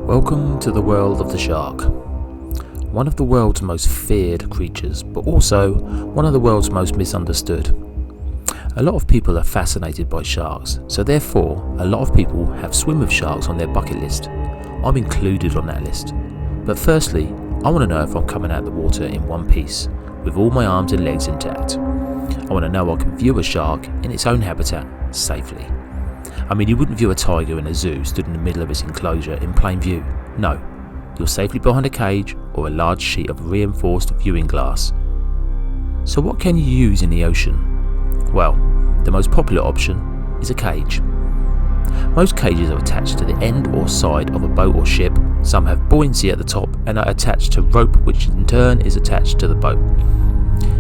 Welcome to the world of the shark. One of the world's most feared creatures, but also one of the world's most misunderstood. A lot of people are fascinated by sharks, so therefore a lot of people have swim with sharks on their bucket list. I'm included on that list. But firstly, I want to know if I'm coming out of the water in one piece, with all my arms and legs intact. I want to know I can view a shark in its own habitat safely. I mean, you wouldn't view a tiger in a zoo stood in the middle of its enclosure in plain view. No, you're safely behind a cage or a large sheet of reinforced viewing glass. So what can you use in the ocean? Well, the most popular option is a cage. Most cages are attached to the end or side of a boat or ship. Some have buoyancy at the top and are attached to rope, which in turn is attached to the boat.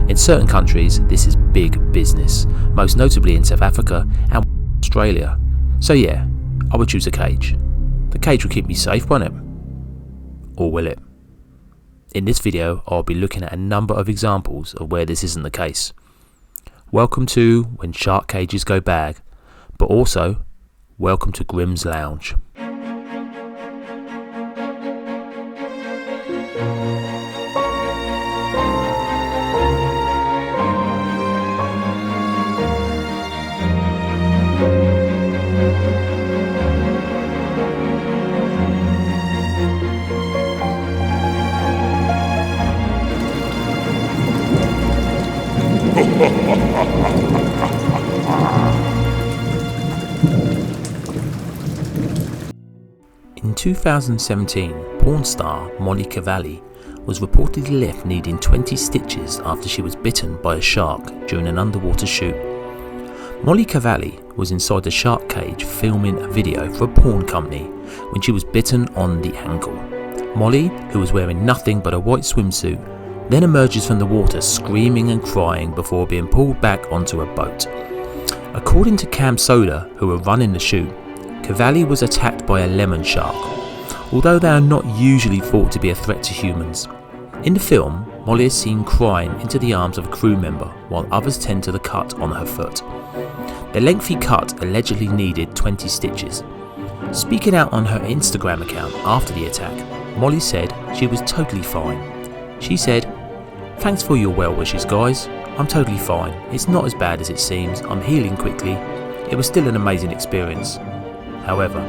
In certain countries, this is big business, most notably in South Africa and Australia. So yeah, I would choose a cage. The cage will keep me safe, won't it? Or will it? In this video, I'll be looking at a number of examples of where this isn't the case. Welcome to When Shark Cages Go Bag, but also welcome to Grimm's Lounge. In 2017, porn star Molly Cavalli was reportedly left needing 20 stitches after she was bitten by a shark during an underwater shoot. Molly Cavalli was inside the shark cage filming a video for a porn company when she was bitten on the ankle. Molly, who was wearing nothing but a white swimsuit, then emerges from the water screaming and crying before being pulled back onto a boat. According to Cam Soda, who were running the shoot, Cavalli was attacked by a lemon shark, although they are not usually thought to be a threat to humans. In the film, Molly is seen crying into the arms of a crew member while others tend to the cut on her foot. The lengthy cut allegedly needed 20 stitches. Speaking out on her Instagram account after the attack, Molly said she was totally fine. She said, "Thanks for your well wishes, guys. I'm totally fine. It's not as bad as it seems. I'm healing quickly. It was still an amazing experience." However,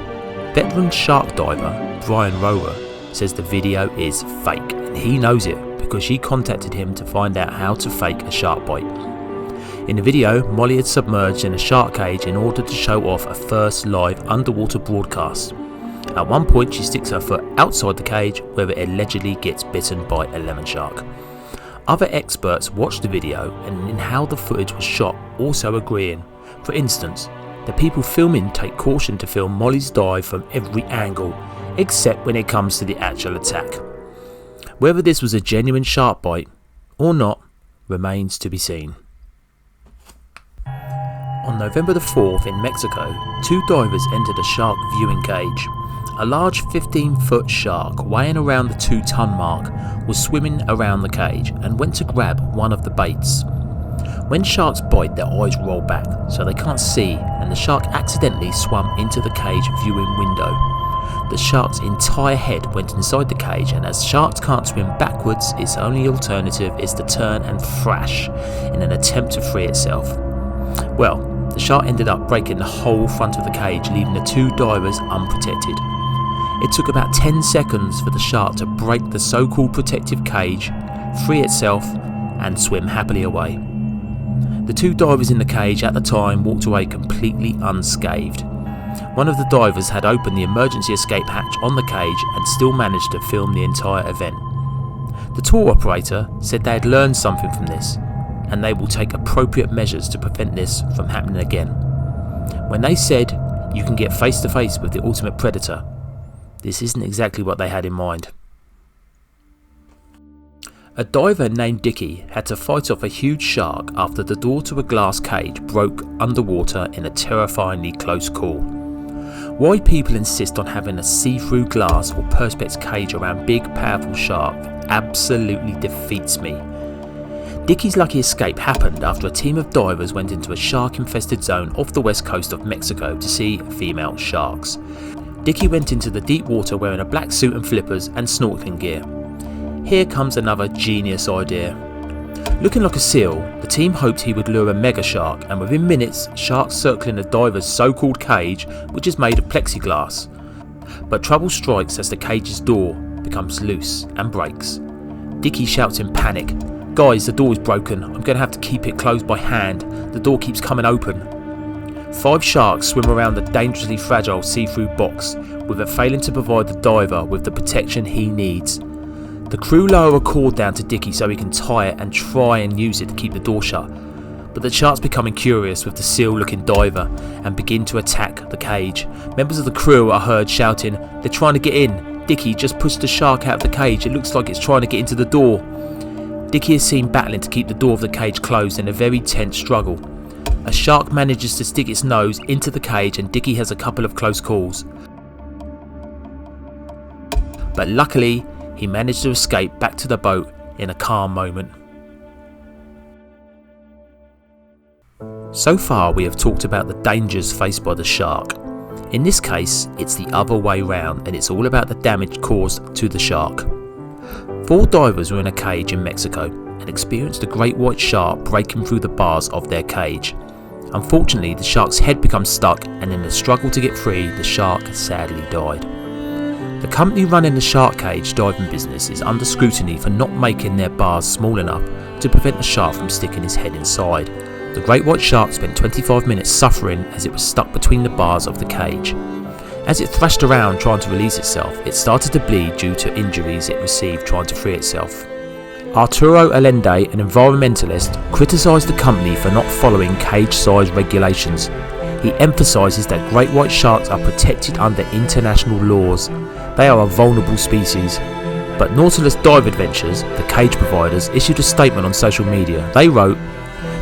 veteran shark diver Brian Rower says the video is fake, and he knows it because she contacted him to find out how to fake a shark bite. In the video, Molly had submerged in a shark cage in order to show off a first live underwater broadcast. At one point, she sticks her foot outside the cage where it allegedly gets bitten by a lemon shark. Other experts watched the video and in how the footage was shot also agreeing. For instance, the people filming take caution to film Molly's dive from every angle, except when it comes to the actual attack. Whether this was a genuine shark bite or not remains to be seen. On November the 4th in Mexico, two divers entered a shark viewing cage. A large 15-foot shark weighing around the 2-ton mark was swimming around the cage and went to grab one of the baits. When sharks bite, their eyes roll back so they can't see, and the shark accidentally swam into the cage viewing window. The shark's entire head went inside the cage, and as sharks can't swim backwards, its only alternative is to turn and thrash in an attempt to free itself. Well, the shark ended up breaking the whole front of the cage, leaving the two divers unprotected. It took about 10 seconds for the shark to break the so-called protective cage, free itself, and swim happily away. The two divers in the cage at the time walked away completely unscathed. One of the divers had opened the emergency escape hatch on the cage and still managed to film the entire event. The tour operator said they had learned something from this, and they will take appropriate measures to prevent this from happening again. When they said you can get face to face with the ultimate predator, this isn't exactly what they had in mind. A diver named Dickie had to fight off a huge shark after the door to a glass cage broke underwater in a terrifyingly close call. Why people insist on having a see-through glass or perspex cage around big, powerful sharks absolutely defeats me. Dickie's lucky escape happened after a team of divers went into a shark-infested zone off the west coast of Mexico to see female sharks. Dickie went into the deep water wearing a black suit and flippers and snorkeling gear. Here comes another genius idea. Looking like a seal, the team hoped he would lure a mega shark, and within minutes, sharks circling the diver's so-called cage, which is made of plexiglass. But trouble strikes as the cage's door becomes loose and breaks. Dickie shouts in panic, "Guys, the door is broken. I'm going to have to keep it closed by hand. The door keeps coming open." 5 sharks swim around the dangerously fragile see-through box, with it failing to provide the diver with the protection he needs. The crew lower a cord down to Dickie so he can tie it and try and use it to keep the door shut. But the sharks becoming curious with the seal-looking diver and begin to attack the cage. Members of the crew are heard shouting, "They're trying to get in. Dickie, just push the shark out of the cage. It looks like it's trying to get into the door." Dickie is seen battling to keep the door of the cage closed in a very tense struggle. A shark manages to stick its nose into the cage and Dickie has a couple of close calls. But luckily, he managed to escape back to the boat in a calm moment. So far we have talked about the dangers faced by the shark. In this case, it's the other way round and it's all about the damage caused to the shark. 4 divers were in a cage in Mexico and experienced a great white shark breaking through the bars of their cage. Unfortunately, the shark's head becomes stuck and in the struggle to get free, the shark sadly died. The company running the shark cage diving business is under scrutiny for not making their bars small enough to prevent the shark from sticking his head inside. The great white shark spent 25 minutes suffering as it was stuck between the bars of the cage. As it thrashed around trying to release itself, it started to bleed due to injuries it received trying to free itself. Arturo Allende, an environmentalist, criticised the company for not following cage size regulations. He emphasises that great white sharks are protected under international laws. They are a vulnerable species. But Nautilus Dive Adventures, the cage providers, issued a statement on social media. They wrote,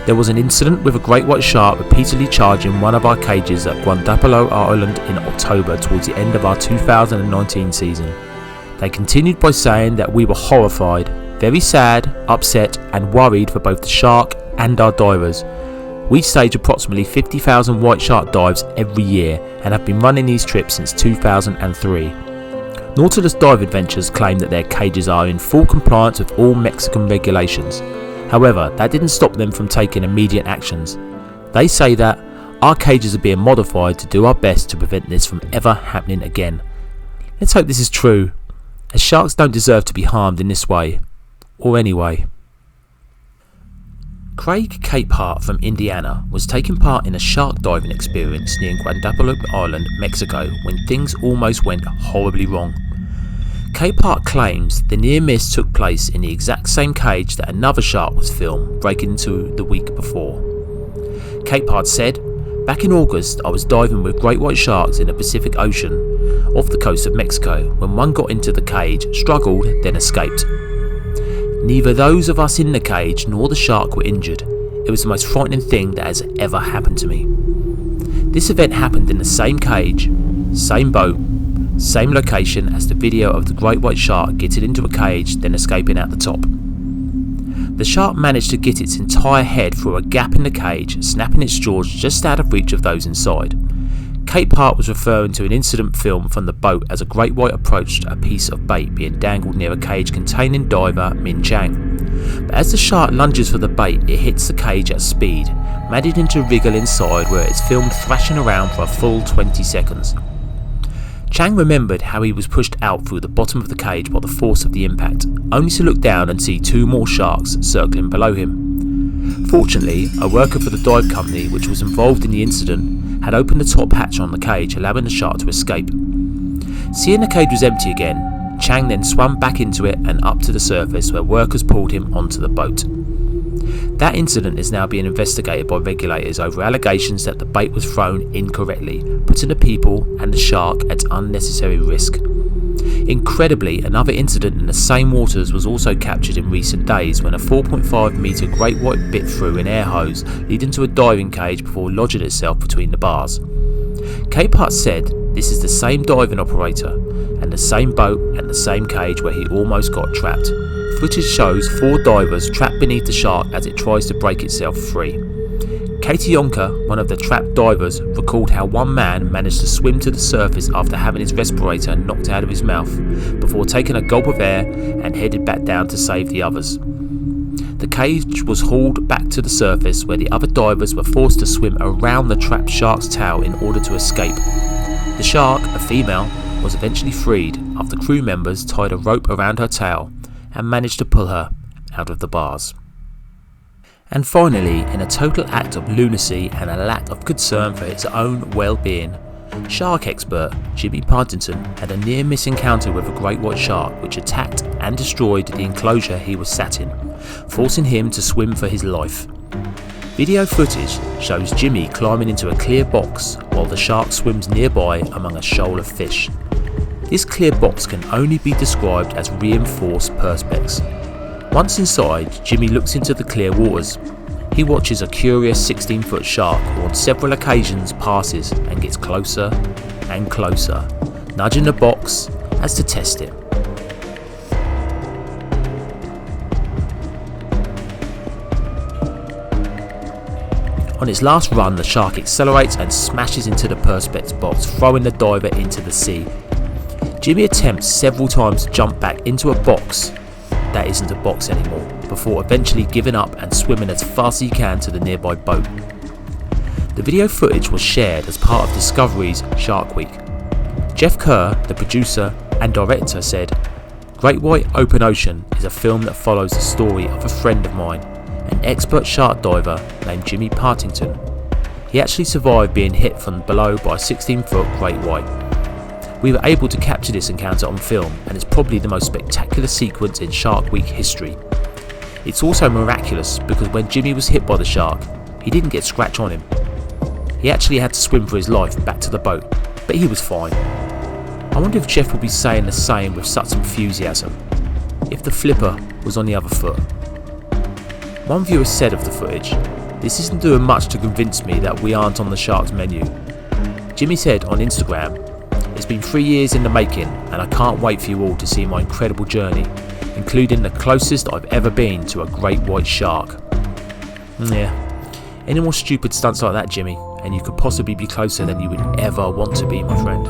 "There was an incident with a great white shark repeatedly charging one of our cages at Guadalajara Island in October towards the end of our 2019 season. They continued by saying that we were horrified, very sad, upset and worried for both the shark and our divers. We stage approximately 50,000 white shark dives every year and have been running these trips since 2003. Nautilus Dive Adventures claim that their cages are in full compliance with all Mexican regulations. However, that didn't stop them from taking immediate actions. They say that our cages are being modified to do our best to prevent this from ever happening again." Let's hope this is true, as sharks don't deserve to be harmed in this way, or anyway. Craig Capehart from Indiana was taking part in a shark diving experience near Guadalupe Island, Mexico, when things almost went horribly wrong. Capehart claims the near miss took place in the exact same cage that another shark was filmed breaking into the week before. Capehart said, "Back in August, I was diving with great white sharks in the Pacific Ocean off the coast of Mexico when one got into the cage, struggled, then escaped. Neither those of us in the cage nor the shark were injured. It was the most frightening thing that has ever happened to me." This event happened in the same cage, same boat, same location as the video of the great white shark getting into a cage then escaping out the top. The shark managed to get its entire head through a gap in the cage, snapping its jaws just out of reach of those inside. Capehart was referring to an incident filmed from the boat as a great white approached a piece of bait being dangled near a cage containing diver Min Chang. But as the shark lunges for the bait, it hits the cage at speed, managing to wriggle inside where it's filmed thrashing around for a full 20 seconds. Chang remembered how he was pushed out through the bottom of the cage by the force of the impact, only to look down and see 2 more sharks circling below him. Fortunately, a worker for the dive company which was involved in the incident had opened the top hatch on the cage, allowing the shark to escape. Seeing the cage was empty again, Chang then swam back into it and up to the surface where workers pulled him onto the boat. That incident is now being investigated by regulators over allegations that the bait was thrown incorrectly, putting the people and the shark at unnecessary risk. Incredibly, another incident in the same waters was also captured in recent days when a 4.5 metre great white bit through an air hose leading to a diving cage before lodging itself between the bars. Capehart said this is the same diving operator and the same boat and the same cage where he almost got trapped. Footage shows 4 divers trapped beneath the shark as it tries to break itself free. Katie Yonker, one of the trapped divers, recalled how one man managed to swim to the surface after having his respirator knocked out of his mouth, before taking a gulp of air and headed back down to save the others. The cage was hauled back to the surface, where the other divers were forced to swim around the trapped shark's tail in order to escape. The shark, a female, was eventually freed after crew members tied a rope around her tail and managed to pull her out of the bars. And finally, in a total act of lunacy and a lack of concern for its own well-being, shark expert Jimmy Partington had a near-miss encounter with a great white shark which attacked and destroyed the enclosure he was sat in, forcing him to swim for his life. Video footage shows Jimmy climbing into a clear box while the shark swims nearby among a shoal of fish. This clear box can only be described as reinforced perspex. Once inside, Jimmy looks into the clear waters. He watches a curious 16-foot shark who on several occasions passes and gets closer and closer, nudging the box as to test it. On its last run, the shark accelerates and smashes into the perspex box, throwing the diver into the sea. Jimmy attempts several times to jump back into a box that isn't a box anymore, before eventually giving up and swimming as fast as he can to the nearby boat. The video footage was shared as part of Discovery's Shark Week. Jeff Kerr, the producer and director, said, "Great White Open Ocean is a film that follows the story of a friend of mine, an expert shark diver named Jimmy Partington. He actually survived being hit from below by a 16-foot great white. We were able to capture this encounter on film, and it's probably the most spectacular sequence in Shark Week history. It's also miraculous because when Jimmy was hit by the shark, he didn't get scratch on him. He actually had to swim for his life back to the boat, but he was fine. I wonder if Jeff will be saying the same with such enthusiasm, if the flipper was on the other foot." One viewer said of the footage, "This isn't doing much to convince me that we aren't on the shark's menu." Jimmy said on Instagram, "It's been 3 years in the making and I can't wait for you all to see my incredible journey, including the closest I've ever been to a great white shark." Yeah, any more stupid stunts like that, Jimmy, and you could possibly be closer than you would ever want to be, my friend.